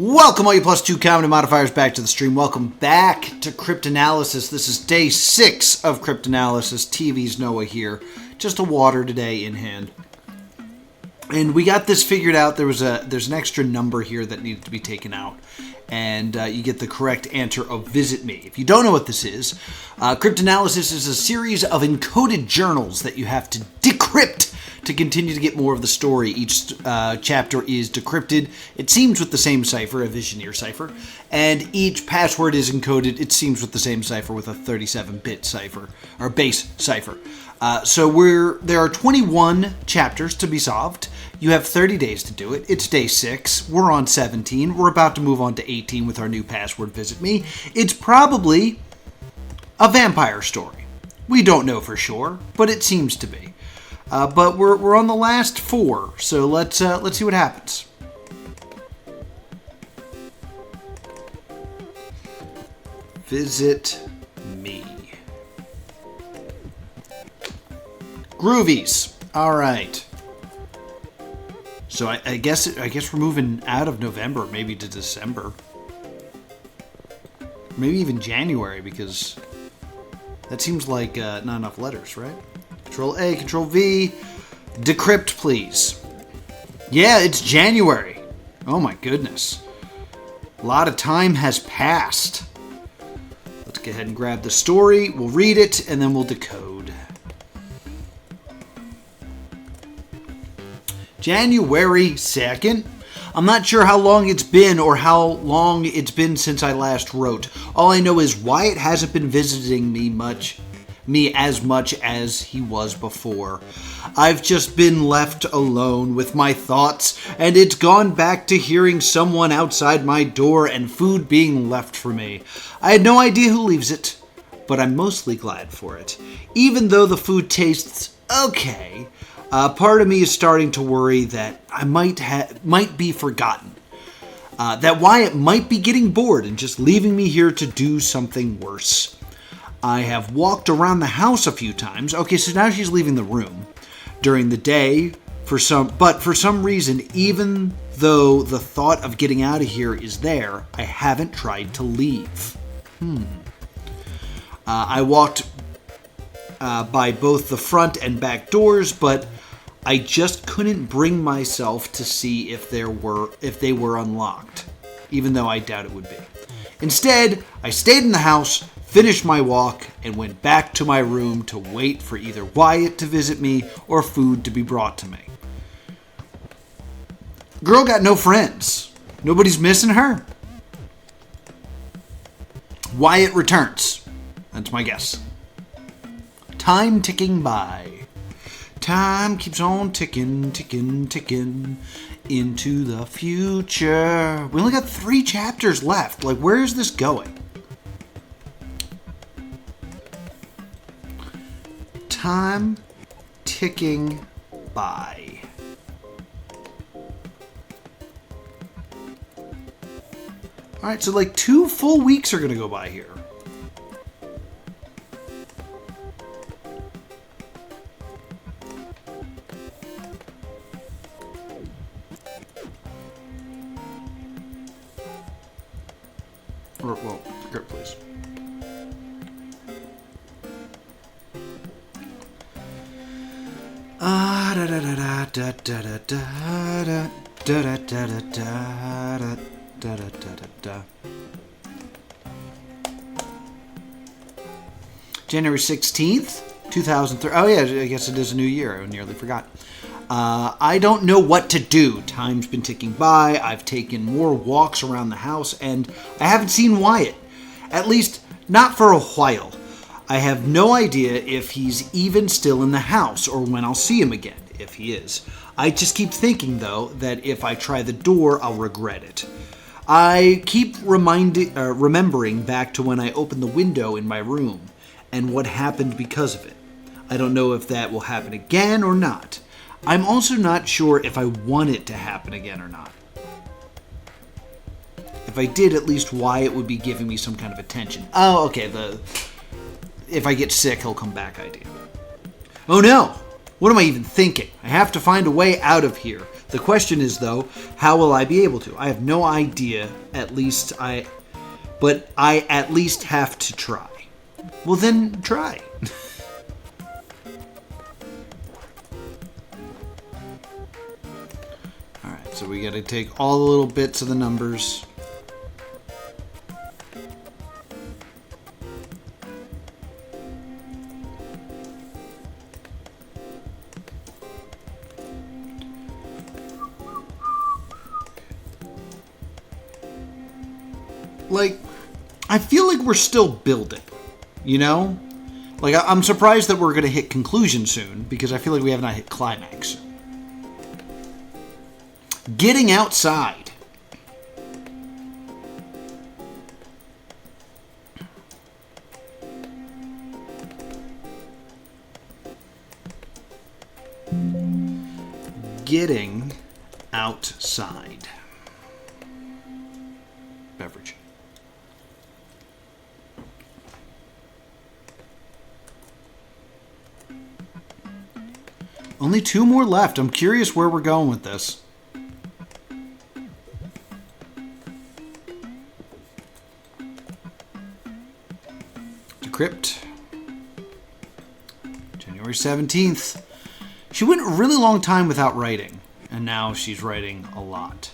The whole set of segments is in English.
Welcome all you +2 comedy modifiers back to the stream. Welcome back to Cryptanalyst. This is day 6 of Cryptanalyst. TV's Noah here. Just a water today in hand. And we got this figured out. There's an extra number here that needed to be taken out. And you get the correct answer of Visit Me. If you don't know what this is, Cryptanalyst is a series of encoded journals that you have to decrypt to continue to get more of the story. Each chapter is decrypted. It seems with the same cipher, a Visioneer cipher, and each password is encoded. It seems with the same cipher, with a 37-bit cipher or base cipher. So there are 21 chapters to be solved. You have 30 days to do it. It's day 6. We're on 17. We're about to move on to 18 with our new password, Visit Me. It's probably a vampire story. We don't know for sure, but it seems to be. But we're on the last 4, so let's see what happens. Visit Me. Groovies. All right. So I guess we're moving out of November, maybe to December, maybe even January, because that seems like not enough letters, right? Control A, Control V. Decrypt, please. Yeah, it's January. Oh my goodness. A lot of time has passed. Let's go ahead and grab the story. We'll read it, and then we'll decode. January 2nd. I'm not sure how long it's been or how long it's been since I last wrote. All I know is Wyatt hasn't been visiting me as much as he was before. I've just been left alone with my thoughts, and it's gone back to hearing someone outside my door and food being left for me. I had no idea who leaves it, but I'm mostly glad for it. Even though the food tastes okay, part of me is starting to worry that I might be forgotten. That Wyatt might be getting bored and just leaving me here to do something worse. I have walked around the house a few times. Okay, so now she's leaving the room during the day but for some reason, even though the thought of getting out of here is there, I haven't tried to leave. I walked by both the front and back doors, but I just couldn't bring myself to see if they were unlocked, even though I doubt it would be. Instead, I stayed in the house, finished my walk, and went back to my room to wait for either Wyatt to visit me or food to be brought to me. Girl got no friends. Nobody's missing her. Wyatt returns. That's my guess. Time ticking by. Time keeps on ticking, ticking, ticking into the future. We only got 3 chapters left. Like, where is this going? Time ticking by. Alright, so like 2 full weeks are going to go by here. Well, grip, please. January 16th, 2003. Oh yeah, I guess it is a new year. I nearly forgot. I don't know what to do. Time's been ticking by. I've taken more walks around the house, and I haven't seen Wyatt. At least, not for a while. I have no idea if he's even still in the house or when I'll see him again, if he is. I just keep thinking, though, that if I try the door, I'll regret it. I keep remembering back to when I opened the window in my room and what happened because of it. I don't know if that will happen again or not. I'm also not sure if I want it to happen again or not. If I did, at least Wyatt would be giving me some kind of attention. Oh, okay, if I get sick, he'll come back idea. Oh no! What am I even thinking? I have to find a way out of here. The question is, though, how will I be able to? I have no idea, but I at least have to try. Well, then try. Alright, so we got to take all the little bits of the numbers. Like, I feel like we're still building, you know? Like, I'm surprised that we're going to hit conclusion soon, because I feel like we have not hit climax. Getting outside. Getting outside. Beverage. Only 2 more left. I'm curious where we're going with this. Decrypt. January 17th. She went a really long time without writing, and now she's writing a lot.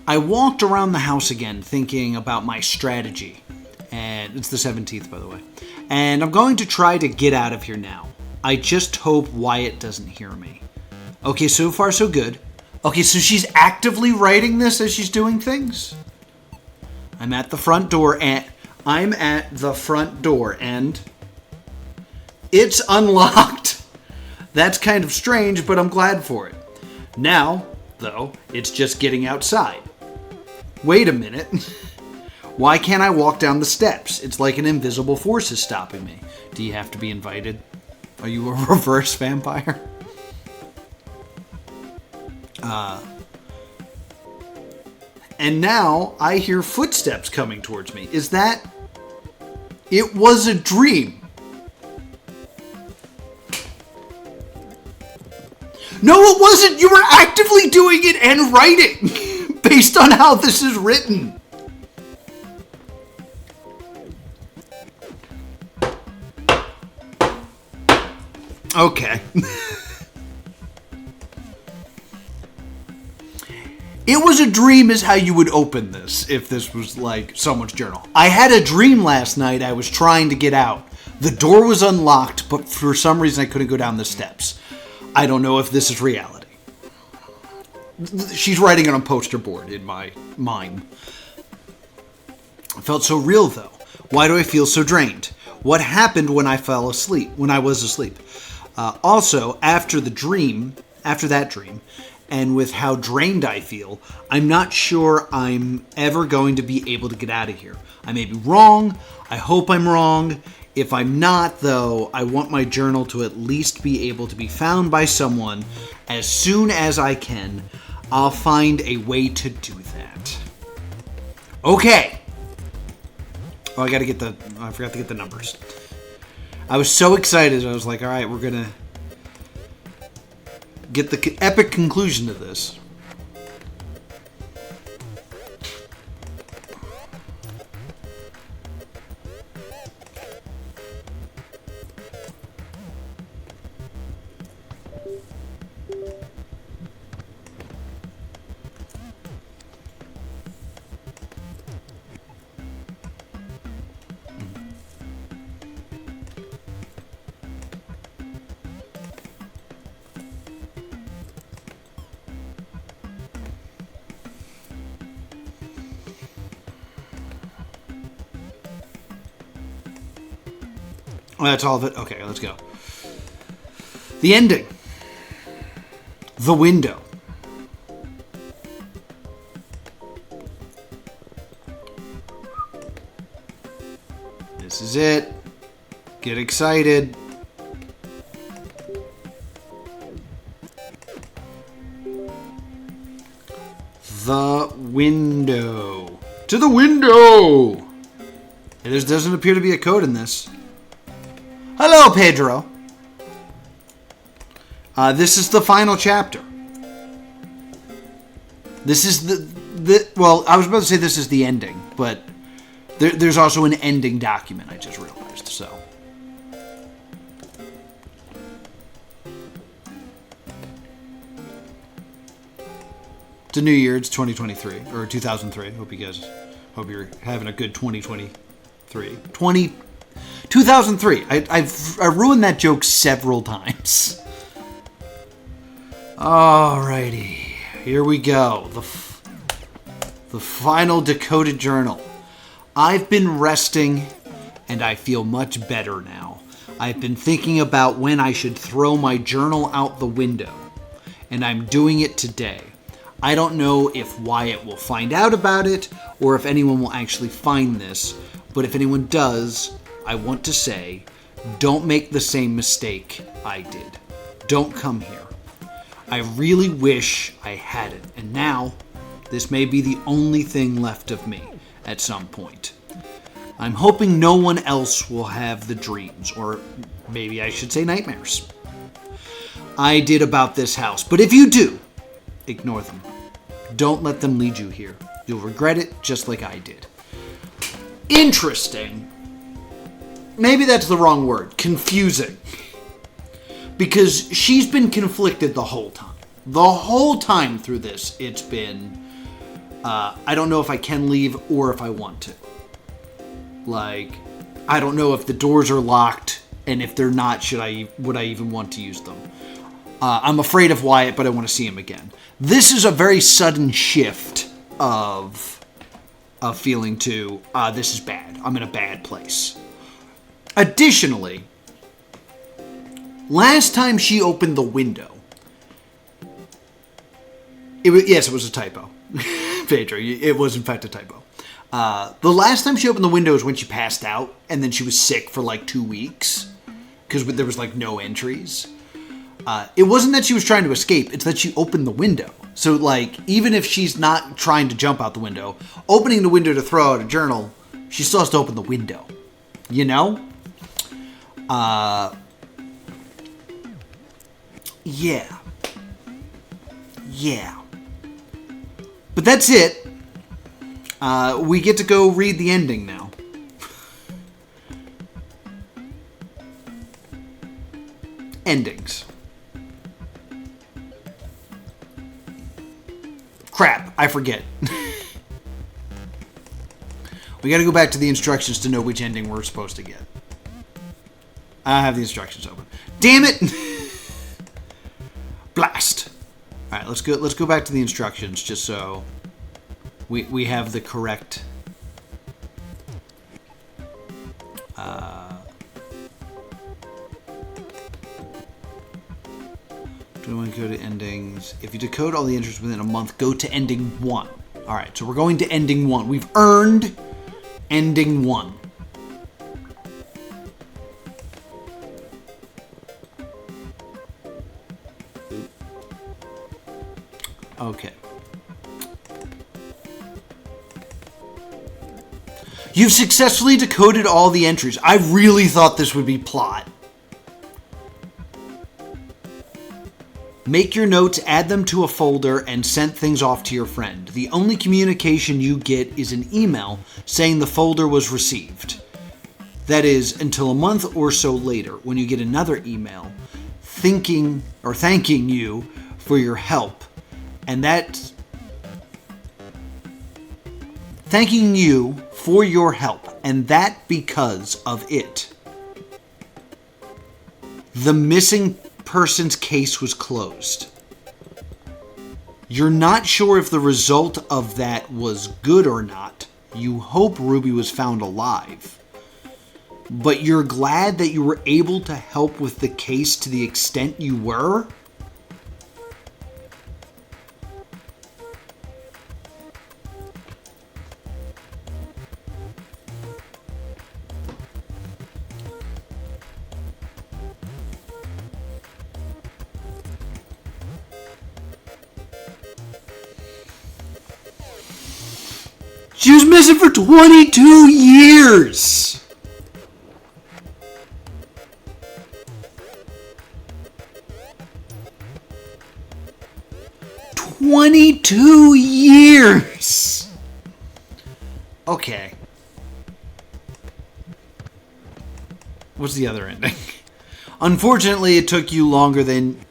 I walked around the house again thinking about my strategy. And it's the 17th, by the way. And I'm going to try to get out of here now. I just hope Wyatt doesn't hear me. Okay, so far so good. Okay, so she's actively writing this as she's doing things. I'm at the front door and it's unlocked. That's kind of strange, but I'm glad for it. Now, though, it's just getting outside. Wait a minute. Why can't I walk down the steps? It's like an invisible force is stopping me. Do you have to be invited? Are you a reverse vampire? And now I hear footsteps coming towards me. Is that... It was a dream. No, it wasn't. You were actively doing it and writing based on how this is written. Okay. It was a dream is how you would open this if this was like someone's journal. I had a dream last night. I was trying to get out. The door was unlocked, but for some reason I couldn't go down the steps. I don't know if this is reality. She's writing it on a poster board in my mind. It felt so real, though. Why do I feel so drained? What happened when I fell asleep? When I was asleep? Also, after that dream, and with how drained I feel, I'm not sure I'm ever going to be able to get out of here. I may be wrong. I hope I'm wrong. If I'm not, though, I want my journal to at least be able to be found by someone as soon as I can. I'll find a way to do that. Okay. Oh, I forgot to get the numbers. I was so excited. I was like, all right, we're going to get the epic conclusion to this. Oh, that's all of it? Okay, let's go. The ending. The window. This is it. Get excited. The window. To the window! There doesn't appear to be a code in this. Hello, Pedro. This is the final chapter. This is well, I was about to say this is the ending, but there's also an ending document, I just realized, so. It's a new year, it's 2023, or 2003. Hope you're having a good 2023. 2003. I ruined that joke several times. Alrighty, here we go. The final decoded journal. I've been resting, and I feel much better now. I've been thinking about when I should throw my journal out the window, and I'm doing it today. I don't know if Wyatt will find out about it, or if anyone will actually find this, but if anyone does, I want to say, don't make the same mistake I did. Don't come here. I really wish I hadn't, and now, this may be the only thing left of me at some point. I'm hoping no one else will have the dreams, or maybe I should say nightmares, I did about this house. But if you do, ignore them. Don't let them lead you here. You'll regret it just like I did. Interesting. Maybe that's the wrong word. Confusing. Because she's been conflicted the whole time. The whole time through this, it's been, I don't know if I can leave or if I want to. Like, I don't know if the doors are locked, and if they're not, would I even want to use them? I'm afraid of Wyatt, but I want to see him again. This is a very sudden shift of feeling to, this is bad. I'm in a bad place. Additionally, last time she opened the window, it was a typo. Pedro, it was in fact a typo. The last time she opened the window was when she passed out, and then she was sick for like 2 weeks, because there was like no entries. It wasn't that she was trying to escape, it's that she opened the window. So like, even if she's not trying to jump out the window, opening the window to throw out a journal, she still has to open the window. You know? Yeah. But that's it. We get to go read the ending now. Endings. Crap, I forget. We gotta go back to the instructions to know which ending we're supposed to get. I have the instructions open. Damn it! Blast! Alright, let's go back to the instructions just so we have the correct go to endings. If you decode all the entries within a month, go to ending 1. Alright, so we're going to ending 1. We've earned ending 1. Okay. You've successfully decoded all the entries. I really thought this would be plot. Make your notes, add them to a folder, and send things off to your friend. The only communication you get is an email saying the folder was received. That is, until a month or so later, when you get another email thanking you for your help. And that's thanking you for your help, and that because of it. The missing person's case was closed. You're not sure if the result of that was good or not. You hope Ruby was found alive. But you're glad that you were able to help with the case to the extent you were? She was missing for 22 years. $22 years. Okay. What's the other ending? Unfortunately, it took you longer than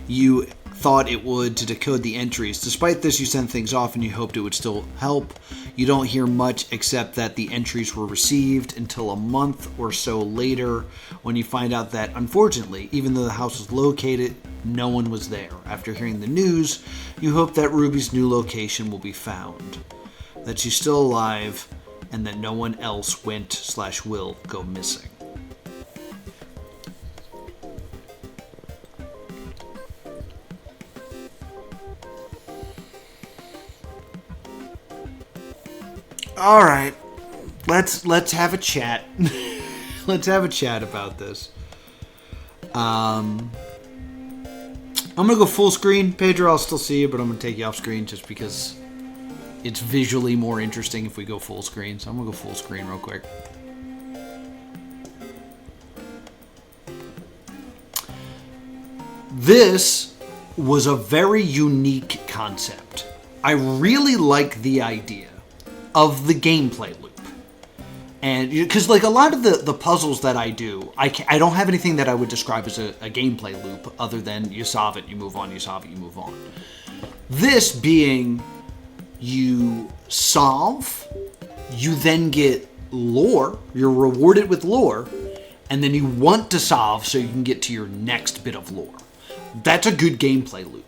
you thought it would to decode the entries. Despite this, you sent things off and you hoped it would still help. You don't hear much except that the entries were received until a month or so later when you find out that, unfortunately, even though the house was located, no one was there. After hearing the news, you hope that Ruby's new location will be found, that she's still alive, and that no one else went/will go missing. All right, let's have a chat. Let's have a chat about this. I'm gonna go full screen, Pedro. I'll still see you, but I'm gonna take you off screen just because it's visually more interesting if we go full screen. So I'm gonna go full screen real quick. This was a very unique concept. I really like the idea of the gameplay loop. And because like a lot of the puzzles that I do, I don't have anything that I would describe as a gameplay loop other than you solve it, you move on, you solve it, you move on. This being you solve, you then get lore, you're rewarded with lore, and then you want to solve so you can get to your next bit of lore. That's a good gameplay loop.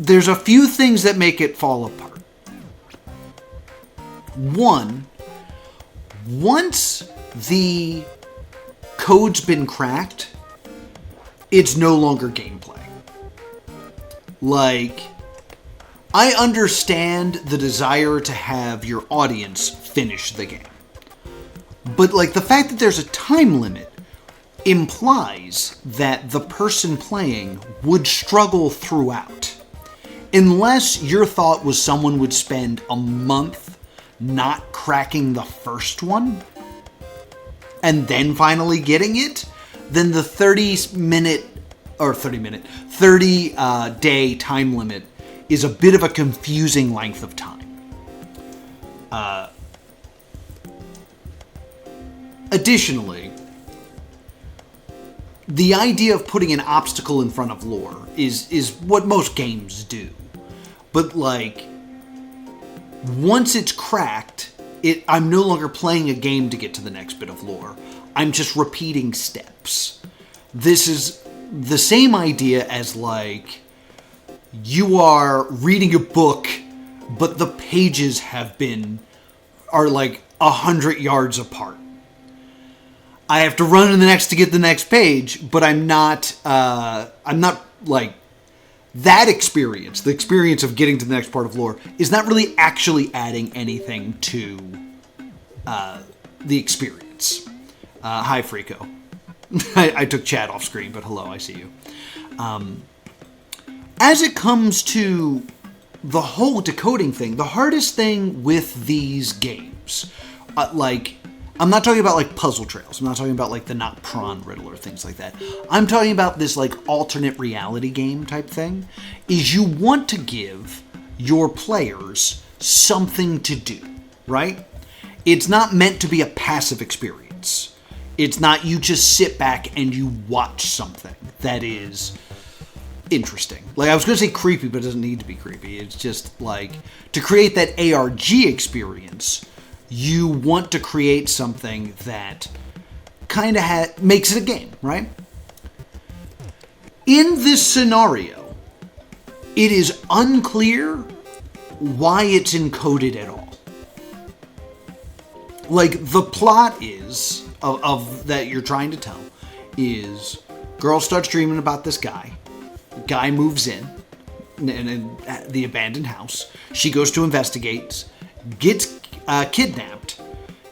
There's a few things that make it fall apart. One, once the code's been cracked, it's no longer gameplay. Like, I understand the desire to have your audience finish the game. But like the fact that there's a time limit implies that the person playing would struggle throughout. Unless your thought was someone would spend a month not cracking the first one and then finally getting it, then the 30 day time limit is a bit of a confusing length of time. Additionally, the idea of putting an obstacle in front of lore is what most games do. But like, once it's cracked, I'm no longer playing a game to get to the next bit of lore. I'm just repeating steps. This is the same idea as like, you are reading a book, but the pages are like 100 yards apart. I have to run to the next to get the next page, but I'm not like that experience. The experience of getting to the next part of lore is not really actually adding anything to the experience. Hi, Frico. I took chat off screen, but hello, I see you. As it comes to the whole decoding thing, the hardest thing with these games, I'm not talking about like puzzle trails. I'm not talking about like the not prawn riddle or things like that. I'm talking about this like alternate reality game type thing, is you want to give your players something to do, right? It's not meant to be a passive experience. It's not you just sit back and you watch something that is interesting. Like I was going to say creepy, but it doesn't need to be creepy. It's just like to create that ARG experience, you want to create something that kind of makes it a game, right? In this scenario, it is unclear why it's encoded at all. Like the plot is of that you're trying to tell is girl starts dreaming about this guy. Guy moves in the abandoned house. She goes to investigate, gets kidnapped,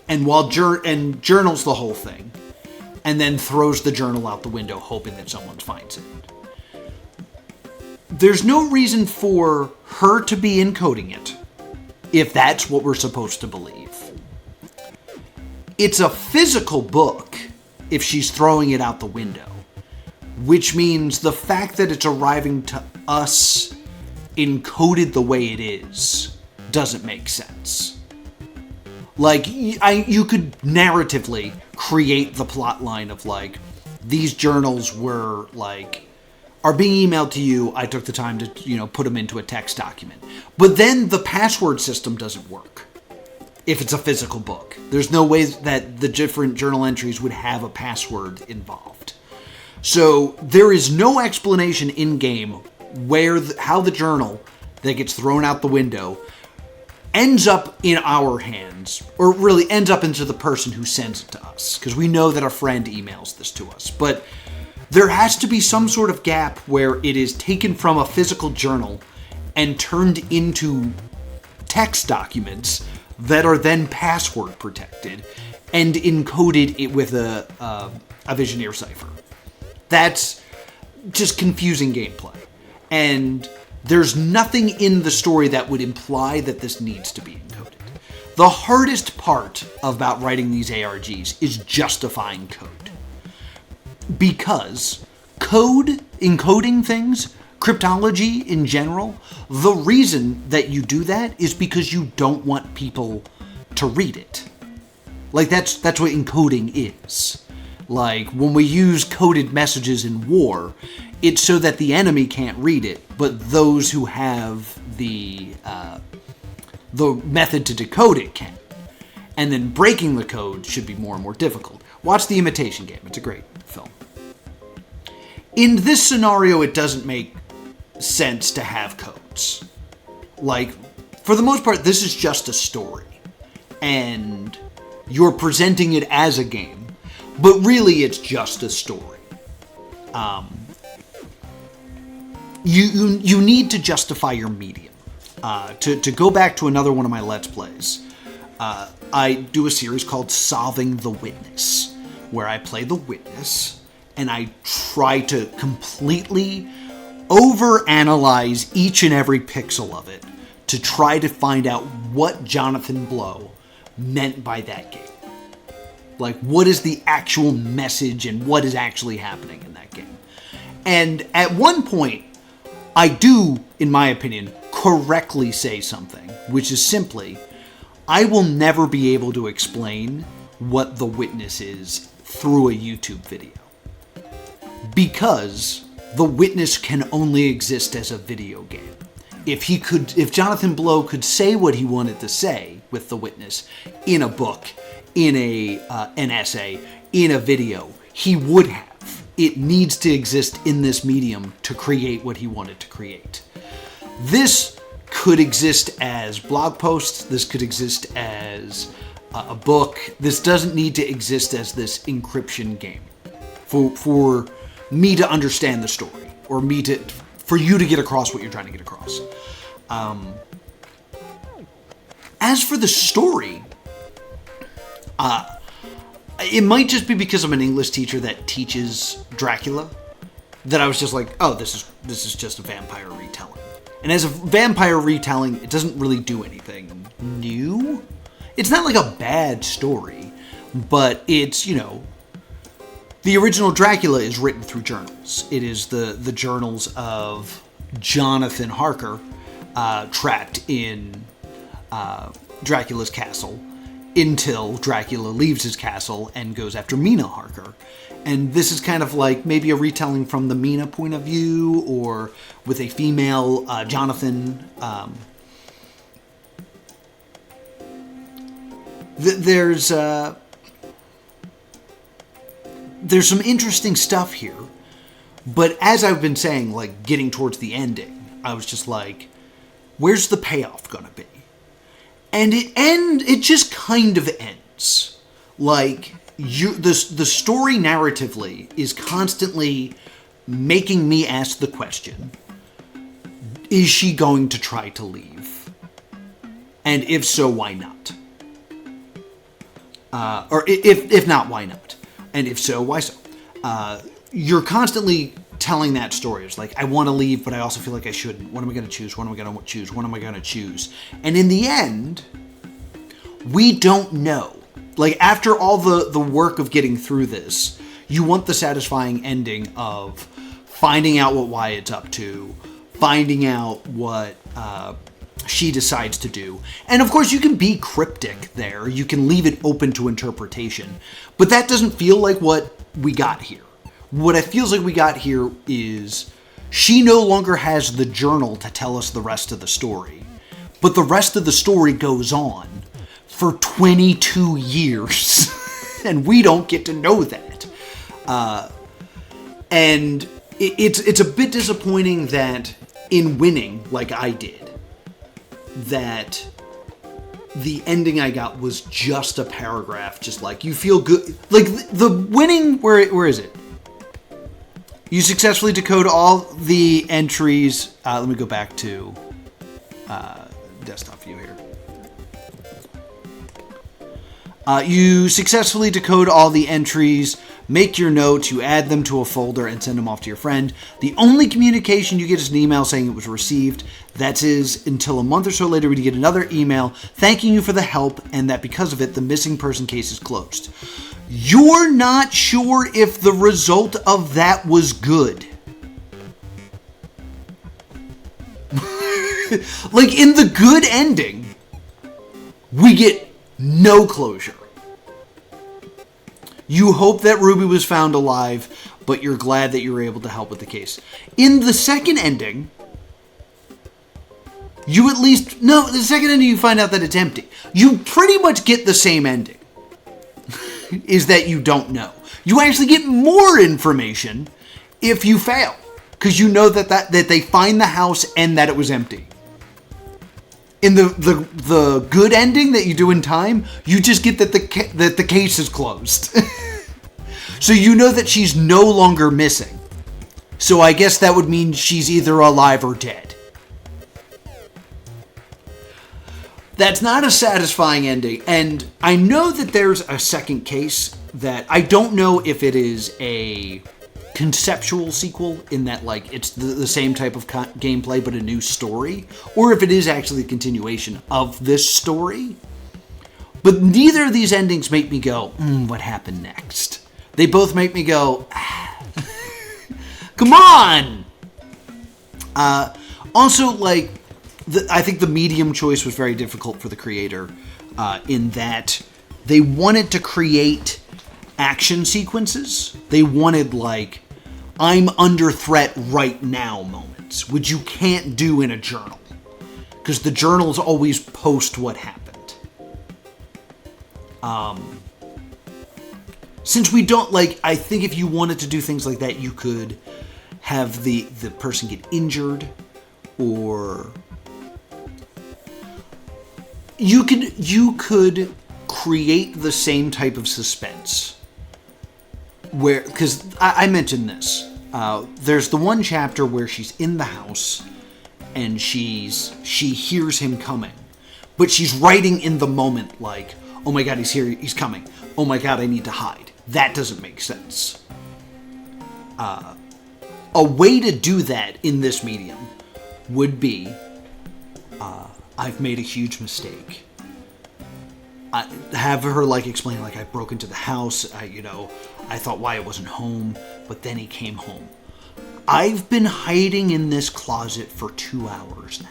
and journals the whole thing, and then throws the journal out the window, hoping that someone finds it. There's no reason for her to be encoding it, if that's what we're supposed to believe. It's a physical book if she's throwing it out the window, which means the fact that it's arriving to us encoded the way it is doesn't make sense. Like, you could narratively create the plot line of, like, these journals were, like, are being emailed to you. I took the time to, put them into a text document. But then the password system doesn't work if it's a physical book. There's no way that the different journal entries would have a password involved. So there is no explanation in-game how the journal that gets thrown out the window ends up in our hands, or really ends up into the person who sends it to us, because we know that a friend emails this to us. But there has to be some sort of gap where it is taken from a physical journal and turned into text documents that are then password protected and encoded it with a Visioneer cipher. That's just confusing gameplay. And there's nothing in the story that would imply that this needs to be encoded. The hardest part about writing these ARGs is justifying code. Because encoding things, cryptology in general, the reason that you do that is because you don't want people to read it. Like, that's what encoding is. Like, when we use coded messages in war, it's so that the enemy can't read it, but those who have the method to decode it can. And then breaking the code should be more and more difficult. Watch The Imitation Game. It's a great film. In this scenario, it doesn't make sense to have codes. Like, for the most part, this is just a story. And you're presenting it as a game. But really, it's just a story. You need to justify your medium. To go back to another one of my Let's Plays, I do a series called Solving the Witness, where I play the witness, and I try to completely overanalyze each and every pixel of it to try to find out what Jonathan Blow meant by that game. Like, what is the actual message and what is actually happening in that game? And at one point, I do, in my opinion, correctly say something, which is simply, I will never be able to explain what the witness is through a YouTube video. Because the witness can only exist as a video game. If Jonathan Blow could say what he wanted to say with the witness in a book, in an essay, in a video, he would have. It needs to exist in this medium to create what he wanted to create. This could exist as blog posts. This could exist as a book. This doesn't need to exist as this encryption game for me to understand the story, or for you to get across what you're trying to get across. As for the story, it might just be because I'm an English teacher that teaches Dracula that I was just like, oh, this is just a vampire retelling. And as a vampire retelling, it doesn't really do anything new. It's not like a bad story, but it's, the original Dracula is written through journals. It is the journals of Jonathan Harker trapped in Dracula's castle until Dracula leaves his castle and goes after Mina Harker. And this is kind of like maybe a retelling from the Mina point of view, or with a female Jonathan. There's some interesting stuff here. But as I've been saying, like, getting towards the ending, I was just like, where's the payoff gonna be? And it just kind of ends. Like, the story narratively is constantly making me ask the question, is she going to try to leave? And if so, why not? Or if not, why not? And if so, why so? You're constantly telling that story. It's like, I want to leave, but I also feel like I shouldn't. What am I going to choose? What am I going to choose? What am I going to choose? And in the end, we don't know. Like, after all the work of getting through this, you want the satisfying ending of finding out what Wyatt's up to, finding out what she decides to do. And of course, you can be cryptic there. You can leave it open to interpretation. But that doesn't feel like what we got here. What it feels like we got here is she no longer has the journal to tell us the rest of the story. But the rest of the story goes on for 22 years. And we don't get to know that. And it's a bit disappointing that in winning, like I did, that the ending I got was just a paragraph, just like, you feel good. Like, the winning, where is it? You successfully decode all the entries. Let me go back to desktop view here. You successfully decode all the entries, make your notes, you add them to a folder, and send them off to your friend. The only communication you get is an email saying it was received. That is until a month or so later when you get another email thanking you for the help and that because of it, the missing person case is closed. You're not sure if the result of that was good. Like, in the good ending, we get no closure. You hope that Ruby was found alive, but you're glad that you were able to help with the case. In the second ending, you at least... No, the second ending you find out that it's empty. You pretty much get the same ending. Is that you don't know. You actually get more information if you fail. Because you know that they find the house and that it was empty. In the good ending that you do in time, you just get that the case is closed. So you know that she's no longer missing. So I guess that would mean she's either alive or dead. That's not a satisfying ending. And I know that there's a second case that I don't know if it is a conceptual sequel in that, like, it's the same type of gameplay but a new story, or if it is actually a continuation of this story. But neither of these endings make me go, what happened next? They both make me go, come on! Also, like, I think the medium choice was very difficult for the creator in that they wanted to create action sequences. They wanted, like, I'm under threat right now moments, which you can't do in a journal. Because the journals always post what happened. Since we don't, like, I think if you wanted to do things like that, you could have the person get injured, or you could create the same type of suspense. Where, because I mentioned this, there's the one chapter where she's in the house and she hears him coming, but she's writing in the moment like, oh my god, he's here, he's coming. Oh my god, I need to hide. That doesn't make sense. A way to do that in this medium would be, I've made a huge mistake. Have her, like, explain, like, I broke into the house, I thought Wyatt wasn't home, but then he came home. I've been hiding in this closet for 2 hours now.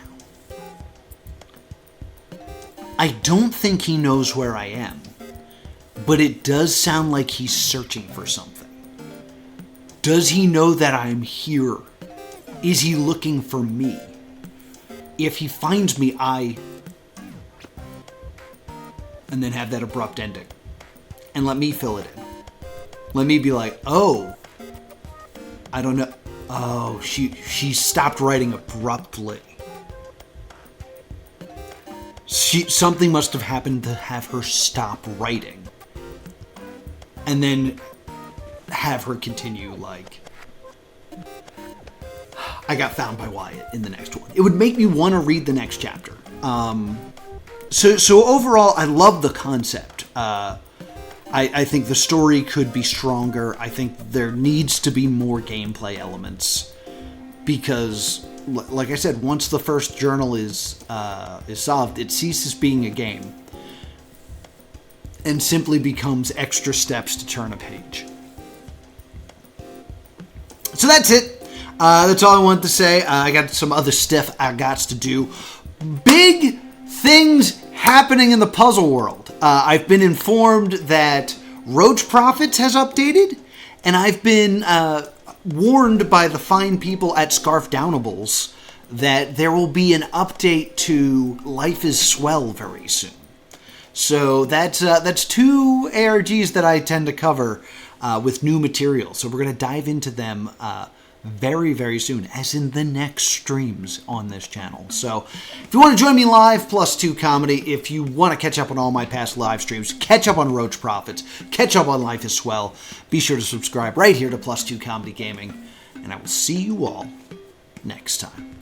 I don't think he knows where I am, but it does sound like he's searching for something. Does he know that I'm here? Is he looking for me? If he finds me, and then have that abrupt ending. And let me fill it in. Let me be like, oh, I don't know. Oh, she stopped writing abruptly. Something must have happened to have her stop writing. And then have her continue, like, I got found by Wyatt in the next one. It would make me want to read the next chapter. So overall, I love the concept. I think the story could be stronger. I think there needs to be more gameplay elements because, like I said, once the first journal is solved, it ceases being a game and simply becomes extra steps to turn a page. So that's it. That's all I wanted to say. I got some other stuff I got to do. Big things happening in the puzzle world. I've been informed that Roach Profits has updated, and I've been warned by the fine people at Scarf Downables that there will be an update to Life is Swell very soon. So that's 2 ARGs that I tend to cover with new material. So we're going to dive into them very, very soon, as in the next streams on this channel. So if you want to join me live, +2 Comedy. If you want to catch up on all my past live streams, catch up on Roach Profits, catch up on Life is Swell, be sure to subscribe right here to +2 Comedy Gaming, and I will see you all next time.